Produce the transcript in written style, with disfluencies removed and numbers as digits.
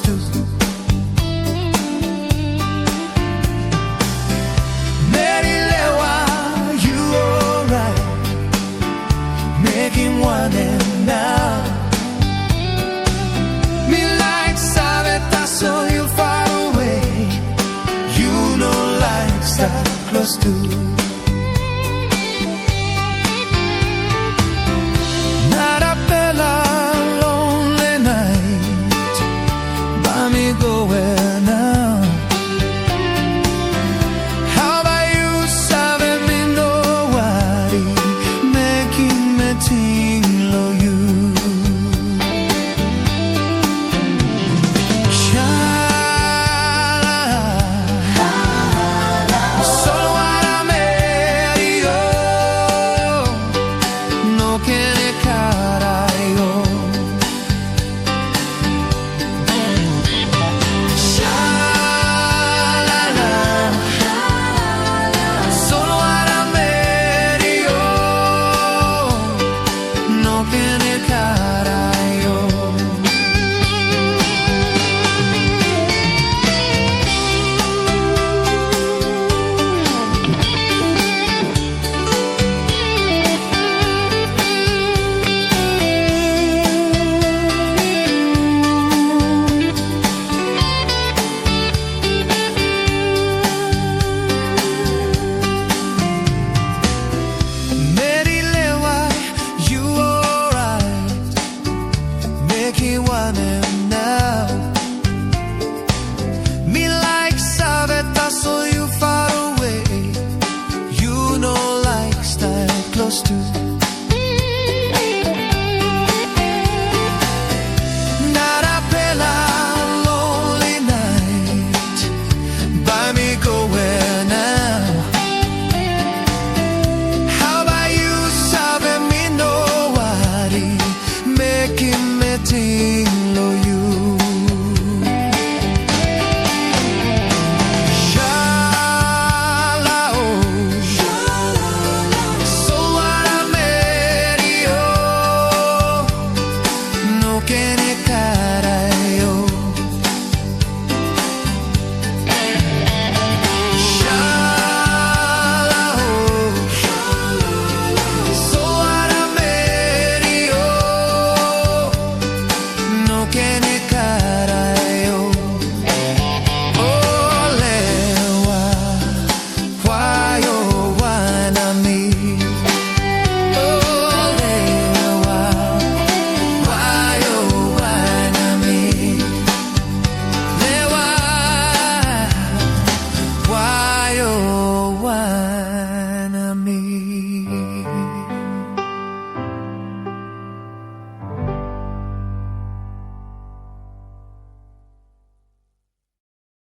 close to. Meri Lewa, you alright, making one and now. Me like Saveta, so you far away. You know like start close to. Not a bella lonely night, by me go where now. How about you, sabe me no worry, making me think low you. Solo para medio, no quiere carajo. Solo para medio, no quiere carajo. Meri Lewa, you alright, making one and now. Me like Saveta, so you far away. You know like style close to.